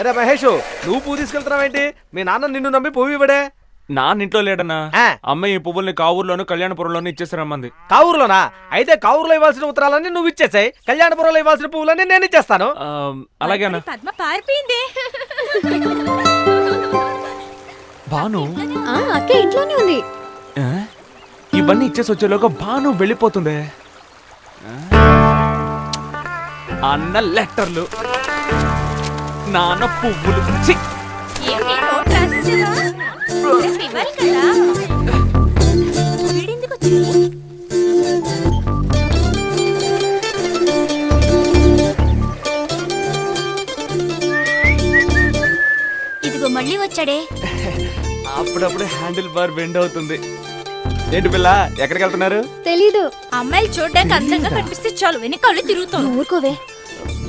అరే మహేష్, నువ్వు పువ్వు తీసుకెళ్తున్నావేంటి? మీ నాన్న నిన్ను నమ్మి పువ్వు ఇవ్వడే. నాన్న ఇంట్లో లేడన్నా. అమ్మాయి ఈ పువ్వుల్ని కావూరులోను కళ్యాణపురంలోను ఇచ్చేసారమ్మంది. కావూరులోనా? అయితే కావూరులో ఇవ్వాల్సిన ఉత్తరాలన్నీ నువ్వు ఇచ్చేసాయి, కళ్యాణపురంలో ఇవ్వాల్సిన పువ్వులన్నీ నేను ఇచ్చేస్తాను. అలాగేనా? పద్మ పారిపోయింది. భాను అక్క ఇంట్లోనే ఉంది. ఇవన్నీ ఇచ్చేసి వచ్చేలోగా భాను వెళ్ళిపోతుంది. అన్న లెటర్లు, నాన్న పువ్వులు. ఇదిగో మళ్ళీ వచ్చాడే. అప్పుడప్పుడు హ్యాండిల్ బార్ బెండ్ అవుతుంది. ఏంటి పిల్ల, ఎక్కడికి వెళ్తున్నారు? తెలీదు. అమ్మాయిలు చూడడానికి అందంగా కనిపిస్తే చాలు వెనకాల తిరుగుతాను. ఊరుకోవే.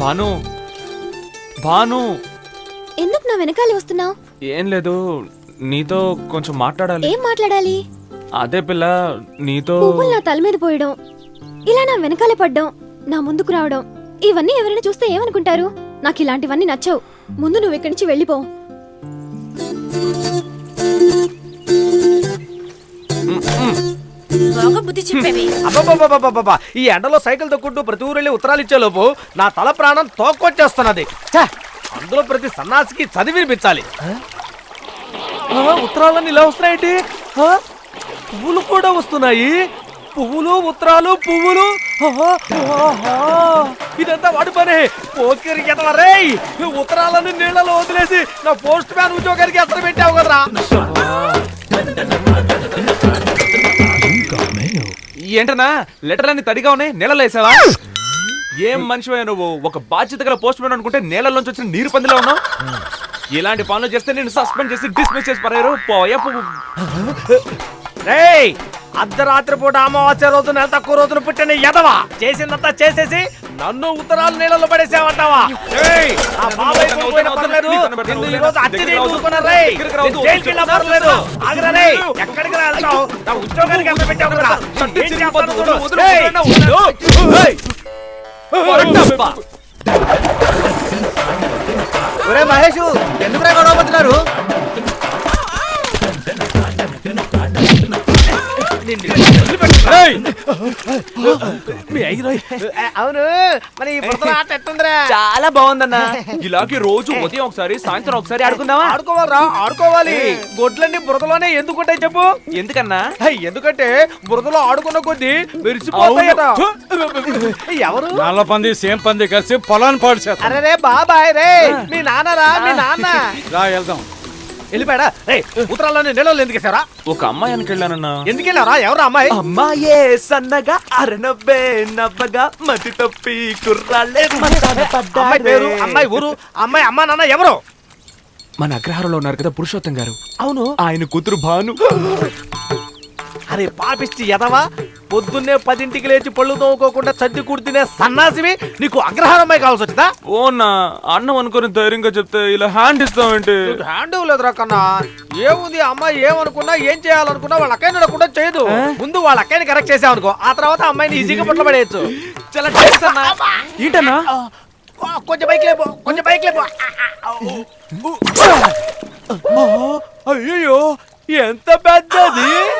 భాను, భాను, ఎందుకు నా వెనకాల వస్తున్నావు? ఏం లేదు, నీతో కొంచెం మాట్లాడాలి. ఏం మాట్లాడాలి? అదే పిల్ల, నీతో. పువ్వులు నా తల మీద పోయడం, ఇలా నా వెనకాల పడ్డం, నా ముందుకు రావడం, ఇవన్నీ ఎవరైనా చూస్తే ఏమనుకుంటారు? నాకు ఇలాంటివన్నీ నచ్చవు. ముందు నువ్వు ఇక్కడి నుంచి వెళ్ళిపో. అబ్బబ్బబ్బబ్బబ్బబ్బా, ఈ ఎండలో సైకిల్ తొక్కుంటూ ప్రతి ఊరెళ్ళి ఉత్తరాలు ఇచ్చేలోపు నా తల ప్రాణం తోక్కొచ్చేస్తున్నది. అందులో ప్రతి సన్నాసికి చదివి వినిపించాలి. ఉత్తరాలన్నీ ఇలా వస్తున్నాయేంటి? పువ్వులు కూడా వస్తున్నాయి. పువ్వులు, ఉత్తరాలు, పువ్వులు. ఇదంతా వాడి పనే. పోకిరి ఎదవరే, ఉత్తరాలన్నీ నీళ్లలో వదిలేసి నా పోస్ట్ మ్యాన్ ఉద్యోగానికి ఎత్తర పెట్టావు కదరా. ఏంటన్నా లెటర్ అన్ని తడిగా ఉన్నాయి, నీళ్ళలో వేసావా? ఏం మనిషివే నువ్వు? ఒక బాధ్యత గల పోస్ట్ మ్యాన్ అనుకుంటే నీళ్ళలోంచి వచ్చిన నీరు పందిలో ఉన్నావు. ఇలాంటి పనులు చేస్తే నేను సస్పెండ్ చేసి డిస్మిస్ చేసి పరారు. పోయా పువ్వు. అర్ధరాత్రి పూట అమావాస్య రోజు నెల తక్కువ రోజున పుట్టిన ఎదవా చేసిందంతా చేసేసి నన్ను ఉత్తరాలు నీళ్ళలో పడేసావంటావా? ఎక్కడికి వెళ్తావు? నా ఉద్యోగానికి ఎంత పెట్టావు కదా. ఒరే మహేష్, ఎందుకు గొడవపడుతున్నారు? అవును, మరి చాలా బాగుందన్నా. ఇలాగే రోజు ఉదయం ఒకసారి సాయంత్రం ఒకసారి ఆడుకుందామా? ఆడుకోవాలరా, ఆడుకోవాలి. గొడ్లన్నీ బురదలోనే ఎందుకుంటాయి చెప్పు? ఎందుకన్నా? ఎందుకంటే బురదలో ఆడుకున్న కొద్దీ విరిసిపోతాయట. ఎవరు? నల్ల పంది సేమ్ పంది కలిసి పొలాన్ని పాడు చేస్తారు. అరే బాబాయ్ రే, మీ నాన్నరా, మీ నాన్న. రా వెళ్దాం. వెళ్ళిపోయాడా? రే, ఉత్తరాలని నీళ్ళలో ఎందుకు వేసారా? ఒక అమ్మాయి అనుకెళ్ళానన్నా. ఎందుకు వెళ్ళారా? ఎవరు అమ్మాయి? అమ్మాయే సన్నగా అరనవ్వే నవ్వగా మతి తప్పి కుర్రాళ్ళే. అమ్మాయి పేరు, అమ్మాయి ఊరు, అమ్మాయి అమ్మా నాన్న ఎవరు? మన అగ్రహారంలో ఉన్నారు కదా పురుషోత్తం గారు. అవును, ఆయన కూతురు భాను. అరే పాపిష్టి ఎదవా, పొద్దున్నే 10ంటికి లేచి పళ్ళు తోముకోకుండా చద్ది కుడితినే సన్నాసివి, నీకు అగ్రహారం అమ్మాయి కావాల్సి వచ్చిందా? ఓనా, అన్నం అనుకుని ధైర్యంగా చెప్తే ఇలా హ్యాండ్ ఇస్తామంటే. హ్యాండ్ ఇవ్వలేదురా కన్నా. ఏముంది, అమ్మాయి ఏమనుకున్నా ఏం చేయాలనుకున్నా వాళ్ళ అక్కయ్యని అడగకుండా చేయదు. ముందు వాళ్ళ అక్కయ్యని కరెక్ట్ చేసావనుకో, ఆ తర్వాత అమ్మాయిని ఈజీగా పట్ల పడేయచ్చు. చాలా ఏంటన్నా? కొంచెం బైక్ లేపో, కొంచెం బైక్ లేపో. అయ్యో, ఎంత పెద్దది.